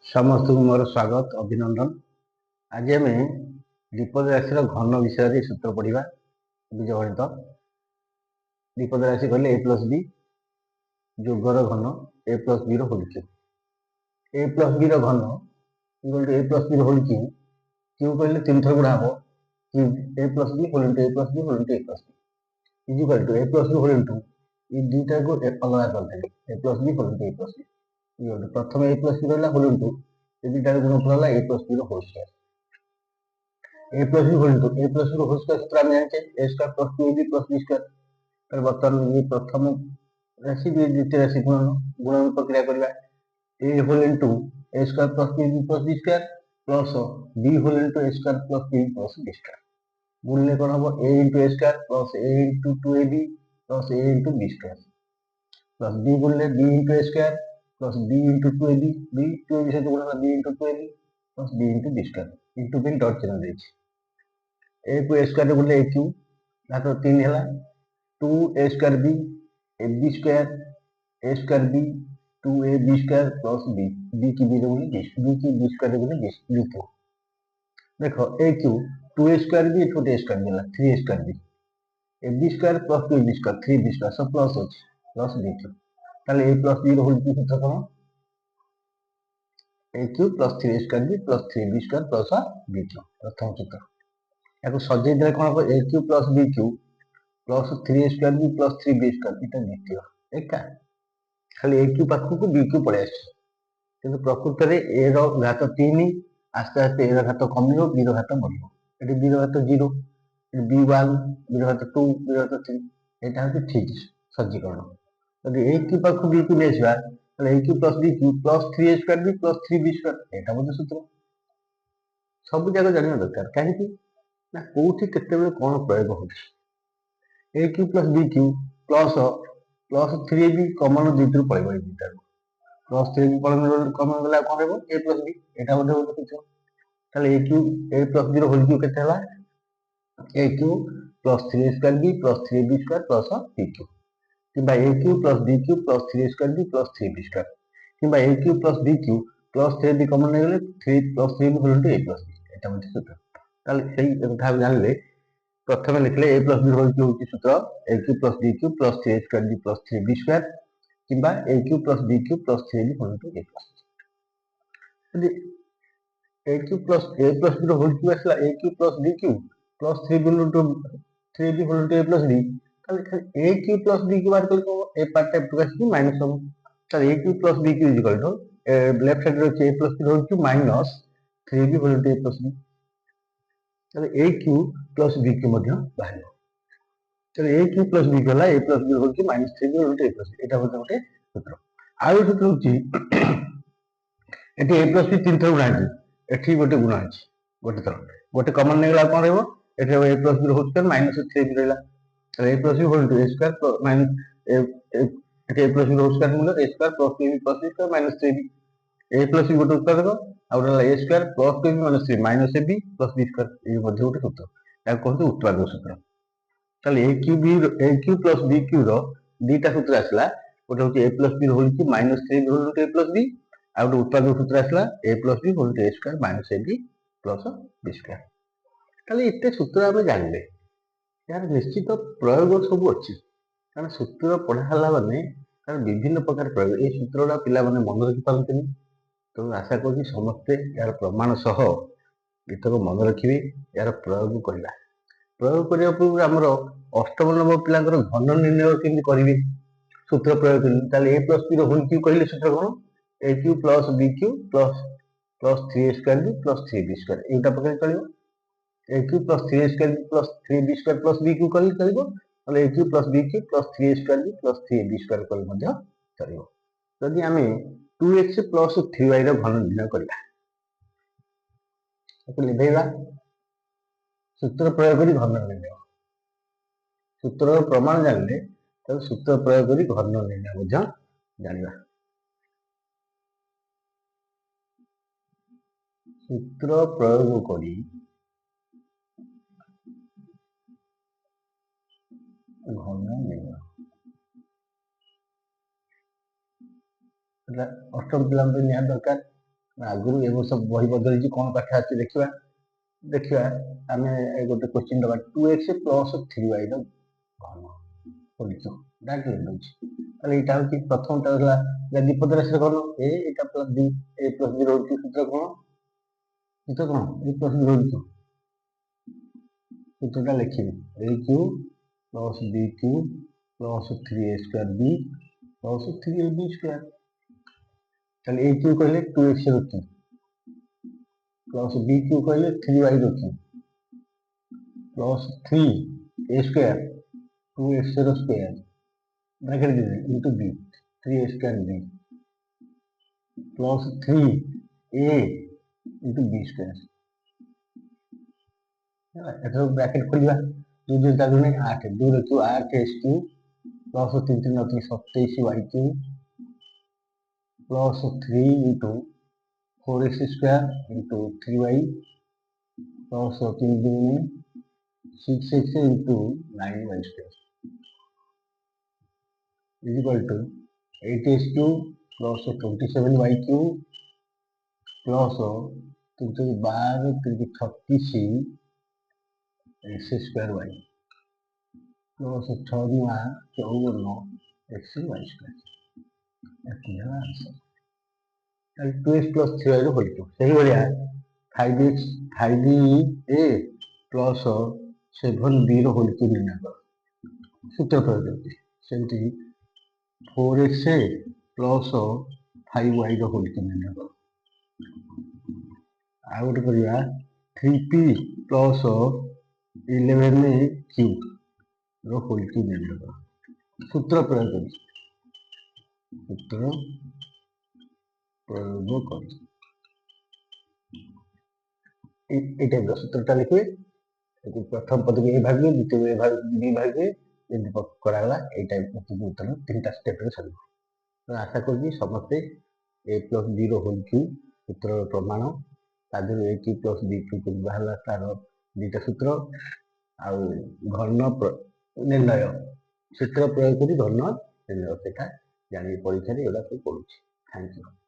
समस्त को मोर स्वागत अभिनंदन। आज आम द्विपद राशि घन विषय सूत्र पढ़ा बीजगणित। द्विपद राशि कहले ए प्लस बी जोगर घन A plus B whole cube. A plus B घन A plus B whole cube cube कहले तीन थर गुणा हम cube A plus B whole into A plus B whole into A plus B equal to A plus B whole into ये दुईटा को अलग करते A plus B whole into A plus B प्रथम ए प्लस बी रहा whole into दुईटार गुणफल है A plus B whole square. A plus B whole into A plus B whole square सूत्र आम जानते A square plus two A B plus B square. बर्तमान ये प्रथम राशि द्वितीय राशि गुणन प्रक्रिया करवा A whole into A square plus two A B plus B square plus B whole into A square plus B plus B square. गुणले कौन हम A into A square plus A into two A B plus A into B square plus B गुणले B into A square plus B into two A B two A B सहित गुणा B into two A B plus B into B square into B dot चिन्ह देछि ए को ए square गुणले ए Q तो 3 है 2 A square B square A square B 2 A B square plus B B की B गुणले बी की बी स्क्वायर गुणले बी क्यू। देखो A cube 2 A square B छोटे ए स्क्वायर मिला 3 A square B A B square plus 2 A B square 3 B square सब plus अछि plus B cube. ताले A plus B whole cube सूत्र कोन A cube plus 3 A square B plus 3 B square plus B cube प्रथम सूत्र। याको सजै दे कोन A cube plus B cube plus 3 A square B plus 3 B square इटा द्वितीय एका खाली ए क्यू पाखु को बी क्यू पळे आछ किंतु प्रकृत रे ए रो घात 3 आस्ते आस्ते ए रो घात कमियो बी रो घात बढ़ियो एटी बी रो घात 0 बी 1 बी रो घात 2 बी रो घात 3 एटा होती ठीक सज्जीकरण। यदि ए क्यू पाखु बी क्यू लेसबा ताले A cube plus B cube plus 3 A square B plus 3 B square एटा मध्ये सूत्र सब जगह जानिया दरकार काहे ना कोठी केते बेले कोन प्रयोग होछि A cube plus B cube plus plus 3 B common दिटर पळिबो दिटा प्लस 3 बी कॉमन गला कोन हेबो ए प्लस बी एटा मध्ये होतो किछो ताले A cube A plus B रो होल क्यू केते हला A cube plus 3 square B plus 3 B square plus B cube किंबा A cube plus B cube plus 3 square B plus 3 B square किंबा A cube plus B cube plus 3 B common ले गेले 3 plus 3 whole into A plus B एटा मध्ये सूत्र। ताले सेही कथा जानले प्रथम लिखले ए प्लस बी होल क्यू होची सूत्र A cube plus B cube plus 3 square B plus 3 B square किंबा A cube plus B cube plus 3 B whole into A plus यदि ए क्यू प्लस बी रो होल क्यू आसला A cube plus B cube plus 3 B into 3 B whole into A plus B ताले A cube plus B cube बार करको a part type to आसी minus हो ताले A cube plus B cube equal to left side रो A plus B whole cube minus 3 B whole into A plus B ताले A cube plus B cube मध्ये बाहर ताले A cube plus B गला A plus B whole cube minus 3 B whole into A plus B एटा होते सूत्र। आउ सूत्र होची एटी ए प्लस बी तीन थर गुणा अछि एठी गोटे गुणा अछि गोटे थर गोटे कॉमन नेगला कोन रहबो एठी A plus B whole square minus 3 B रहला A plus B whole into A square minus A plus B whole square मतलब A square plus B plus B square minus 3 B A plus B गोटे उत्तर देखो आउ रहला A square plus B minus 3 minus A B plus B square ए मध्ये गोटे सूत्र या कहते उत्पादक सूत्र। ताले A cube plus B Q रो दीटा सूत्र आसला गोटे होची A plus B whole cube minus 3 whole into A plus B आउ गोटे उत्पादक सूत्र आसला A plus B whole into A square minus A B plus B square. ताले इते सूत्र आमे जानले यार निश्चित प्रयोग सब अच्छी कारण सूत्र पढ़ा हला माने कारण विभिन्न प्रकार प्रयोग ए सूत्रटा पिला माने मन रखि पारंतनी तो आशा करूँ समस्ते यार प्रमाण सह गीतक मन रखिए यार प्रयोग करवा प्रयोग करने पूर्व आमर अष्टम नवम पिलांकर घन निर्णय केमि करेंगे सूत्र प्रयोग करें A plus B whole cube कहले सूत्र कौन A cube plus B cube plus plus 3 square B plus 3 B square एटा पकड़ चलियो A cube plus 3 square B plus 3 B square plus B cube कहले चलियो A cube plus B cube plus 3 square B plus 3 B square कहले मध्य चलियो। यदि आमे 2x प्लस 3y रो घन निर्णय करबा तो लिखेबा सूत्र प्रयोग करी घन निर्णय सूत्र प्रमाण जानले तो सूत्र प्रयोग करी घन निर्णय मध्य जानिबा सूत्र प्रयोग करी घन निर्णय अष्टम पिला निया दरकार ଆଗରୁ ଏ ବର୍ଷ ବହି ବଦଳିଛି, କ'ଣ ପାଠ ଅଛି ଦେଖିବା। ଦେଖିବା ଆମେ ଗୋଟେ କୋଶ୍ଚିନ୍ ଦେବା 2x ପ୍ଲସ୍ 3y ର ଘନ ପଡ଼ିଛୁ ଡାଇରେକ୍ଟ ଲେଖୁଛି। ତାହେଲେ ଏଇଟା ହେଉଛି ପ୍ରଥମଟା ହେଲା ଦ୍ୱିପଦ ରାଶିର ଘନ ଏ, ଏଇଟା plus b, a plus b ରହୁଛି ସୂତ୍ର କ'ଣ? ସୂତ୍ର କ'ଣ? a ପ୍ଲସ୍ b ରହୁଛି। ସୂତ୍ରଟା ଲେଖିବି a Q plus b Q plus 3a square b plus 3ab square. ତାହେଲେ a କ୍ୟୁ କହିଲେ 2x ର କ୍ୟୁ ପ୍ଲସ୍ b କ୍ୟୁ କହିଲେ 3y ର Q plus 3a square 2x ର ସ୍କୋୟାର ବ୍ରାକେଟ ଦେବେ into b 3a square b plus 3a into b square. ଏଥର bracket ଖୋଲିବା 2 2 4 9 8 2 ର cube 8x cube plus 3 3 9 27y cube plus 3 into 4x square into 3y plus 3 दूनी 6x into 9y square is equal to 8x cube plus 27y cube plus 3 12 36 x square y plus 6 दूना 54 x y square. Answer 2x plus 3y रो whole cube सही बढ़िया 5a plus 7b रो whole cube निर्णय कर सूत्र प्रयोग करते सेमती 4x plus 5y रो whole cube निर्णय कर आ गोटे करिया 3p प्लस 11q रो होल क्यूब निर्णय कर सूत्र प्रयोग कर सूत्र प्रयोग कर এই টাইপের সূত্রটা লিখবে প্রথম পদকে এ ভাগবে দ্বিতীয় বি ভাগবে এমনি করাগলা এই টাইপ উত্তর 3টা স্টেপরে সরিব। আশা করছি সমস্তে a প্লস b র হোল কিউব সূত্রর প্রমাণ তা দেহରୁ a cube plus b cube କେମିତି ବାହାରିଲା ତାର ଦୁଇଟା ସୂତ୍ର ଆଉ ଘନ ନିର୍ଣ୍ଣୟ ସୂତ୍ର ପ୍ରୟୋଗ କରି ଘନ ନିର୍ଣ୍ଣୟ ସେଟା ଜାଣିବେ ପରୀକ୍ଷାରେ ଏଗୁଡ଼ା ସବୁ ପଡୁଛି। Thank you.